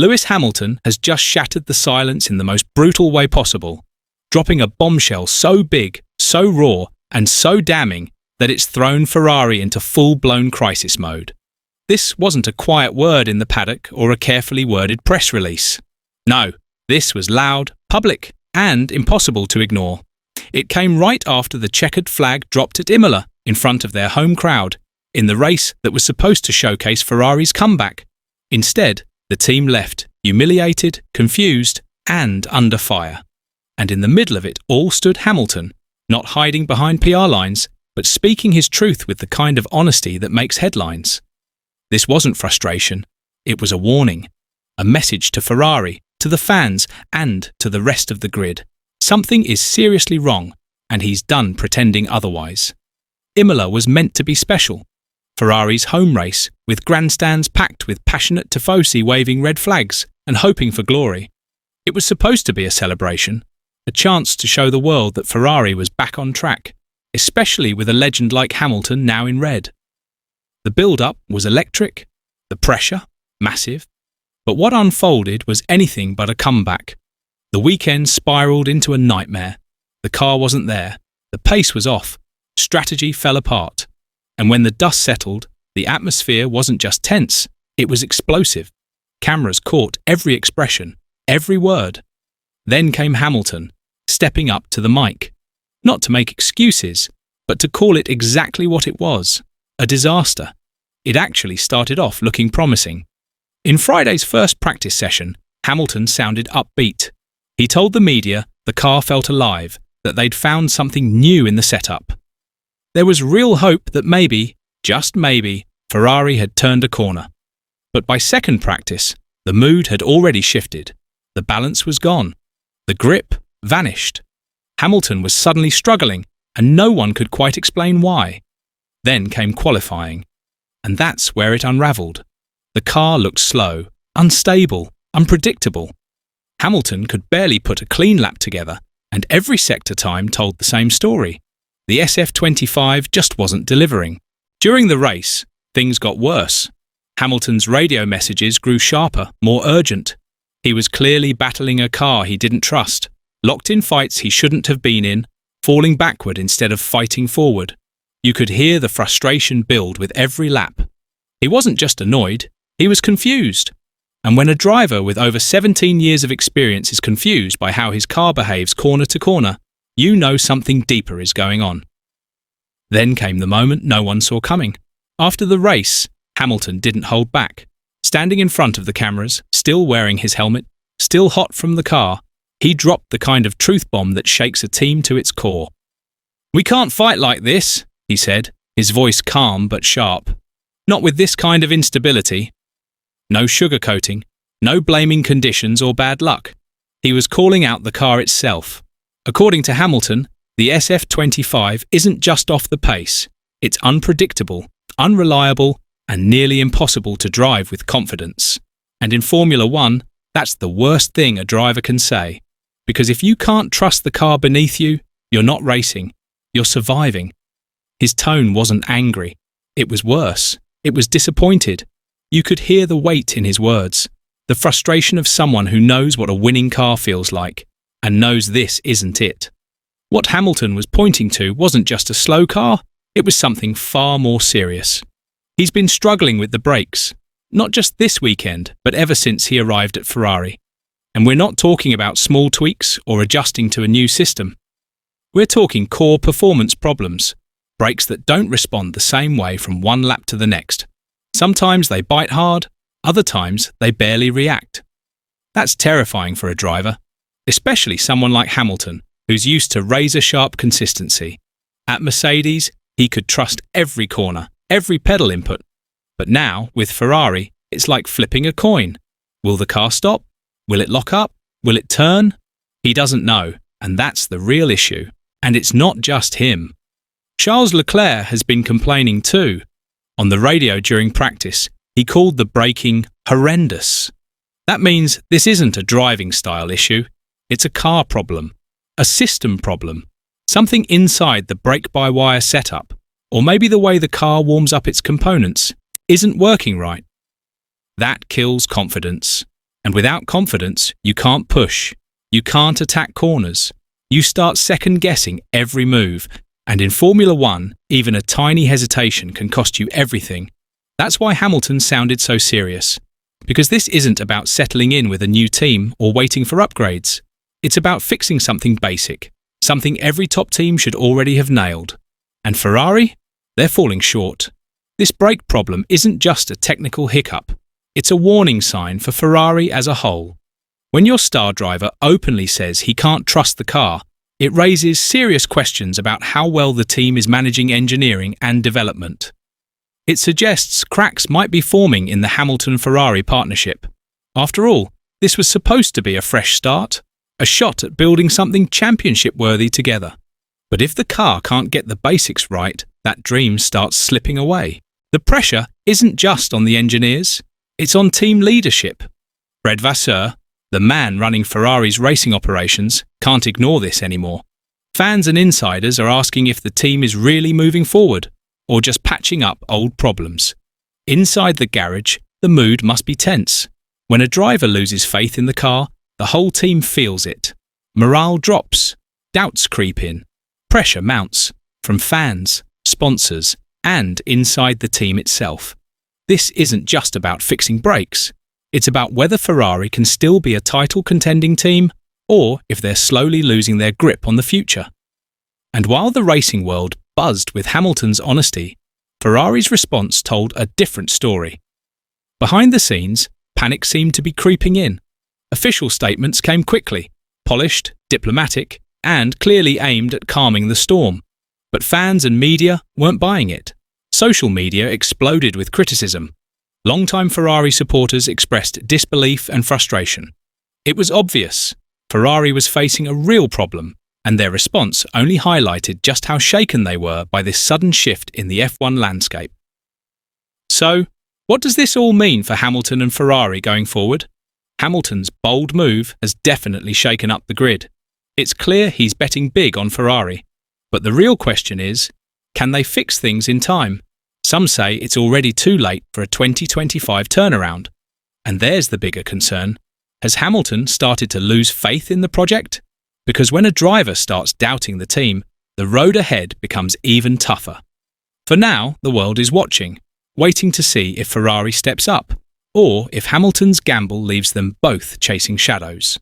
Lewis Hamilton has just shattered the silence in the most brutal way possible, dropping a bombshell so big, so raw, and so damning that it's thrown Ferrari into full-blown crisis mode. This wasn't a quiet word in the paddock or a carefully worded press release. No, this was loud, public, and impossible to ignore. It came right after the checkered flag dropped at Imola in front of their home crowd, in the race that was supposed to showcase Ferrari's comeback. Instead, the team left, humiliated, confused, and under fire. And in the middle of it all stood Hamilton, not hiding behind PR lines, but speaking his truth with the kind of honesty that makes headlines. This wasn't frustration, it was a warning, a message to Ferrari, to the fans, and to the rest of the grid. Something is seriously wrong, and he's done pretending otherwise. Imola was meant to be special. Ferrari's home race, with grandstands packed with passionate tifosi waving red flags and hoping for glory. It was supposed to be a celebration, a chance to show the world that Ferrari was back on track, especially with a legend like Hamilton now in red. The build-up was electric, the pressure, massive, but what unfolded was anything but a comeback. The weekend spiraled into a nightmare. The car wasn't there, the pace was off, strategy fell apart. And when the dust settled, the atmosphere wasn't just tense, it was explosive. Cameras caught every expression, every word. Then came Hamilton, stepping up to the mic. Not to make excuses, but to call it exactly what it was, a disaster. It actually started off looking promising. In Friday's first practice session, Hamilton sounded upbeat. He told the media the car felt alive, that they'd found something new in the setup. There was real hope that maybe, just maybe, Ferrari had turned a corner. But by second practice, the mood had already shifted. The balance was gone. The grip vanished. Hamilton was suddenly struggling, and no one could quite explain why. Then came qualifying. And that's where it unravelled. The car looked slow, unstable, unpredictable. Hamilton could barely put a clean lap together, and every sector time told the same story. The SF25 just wasn't delivering. During the race, things got worse. Hamilton's radio messages grew sharper, more urgent. He was clearly battling a car he didn't trust, locked in fights he shouldn't have been in, falling backward instead of fighting forward. You could hear the frustration build with every lap. He wasn't just annoyed, he was confused. And when a driver with over 17 years of experience is confused by how his car behaves corner to corner, you know something deeper is going on. Then came the moment no one saw coming. After the race, Hamilton didn't hold back. Standing in front of the cameras, still wearing his helmet, still hot from the car, he dropped the kind of truth bomb that shakes a team to its core. "We can't fight like this," he said, his voice calm but sharp. "Not with this kind of instability." No sugarcoating, no blaming conditions or bad luck. He was calling out the car itself. According to Hamilton, the SF25 isn't just off the pace. It's unpredictable, unreliable, and nearly impossible to drive with confidence. And in Formula One, that's the worst thing a driver can say. Because if you can't trust the car beneath you, you're not racing, you're surviving. His tone wasn't angry. It was worse. It was disappointed. You could hear the weight in his words, the frustration of someone who knows what a winning car feels like, and knows this isn't it. What Hamilton was pointing to wasn't just a slow car, it was something far more serious. He's been struggling with the brakes, not just this weekend, but ever since he arrived at Ferrari. And we're not talking about small tweaks or adjusting to a new system. We're talking core performance problems, brakes that don't respond the same way from one lap to the next. Sometimes they bite hard, other times they barely react. That's terrifying for a driver, especially someone like Hamilton, who's used to razor-sharp consistency. At Mercedes, he could trust every corner, every pedal input. But now, with Ferrari, it's like flipping a coin. Will the car stop? Will it lock up? Will it turn? He doesn't know, and that's the real issue. And it's not just him. Charles Leclerc has been complaining too. On the radio during practice, he called the braking horrendous. That means this isn't a driving style issue, it's a car problem, a system problem, something inside the brake-by-wire setup, or maybe the way the car warms up its components, isn't working right. That kills confidence. And without confidence, you can't push. You can't attack corners. You start second-guessing every move. And in Formula One, even a tiny hesitation can cost you everything. That's why Hamilton sounded so serious. Because this isn't about settling in with a new team or waiting for upgrades. It's about fixing something basic, something every top team should already have nailed. And Ferrari? They're falling short. This brake problem isn't just a technical hiccup. It's a warning sign for Ferrari as a whole. When your star driver openly says he can't trust the car, it raises serious questions about how well the team is managing engineering and development. It suggests cracks might be forming in the Hamilton-Ferrari partnership. After all, this was supposed to be a fresh start, a shot at building something championship-worthy together. But if the car can't get the basics right, that dream starts slipping away. The pressure isn't just on the engineers, it's on team leadership. Fred Vasseur, the man running Ferrari's racing operations, can't ignore this anymore. Fans and insiders are asking if the team is really moving forward, or just patching up old problems. Inside the garage, the mood must be tense. When a driver loses faith in the car, the whole team feels it. Morale drops, doubts creep in, pressure mounts, from fans, sponsors, and inside the team itself. This isn't just about fixing brakes. It's about whether Ferrari can still be a title-contending team, or if they're slowly losing their grip on the future. And while the racing world buzzed with Hamilton's honesty, Ferrari's response told a different story. Behind the scenes, panic seemed to be creeping in. Official statements came quickly, polished, diplomatic, and clearly aimed at calming the storm. But fans and media weren't buying it. Social media exploded with criticism. Longtime Ferrari supporters expressed disbelief and frustration. It was obvious. Ferrari was facing a real problem, and their response only highlighted just how shaken they were by this sudden shift in the F1 landscape. So, what does this all mean for Hamilton and Ferrari going forward? Hamilton's bold move has definitely shaken up the grid. It's clear he's betting big on Ferrari. But the real question is, can they fix things in time? Some say it's already too late for a 2025 turnaround. And there's the bigger concern. Has Hamilton started to lose faith in the project? Because when a driver starts doubting the team, the road ahead becomes even tougher. For now, the world is watching, waiting to see if Ferrari steps up, or if Hamilton's gamble leaves them both chasing shadows.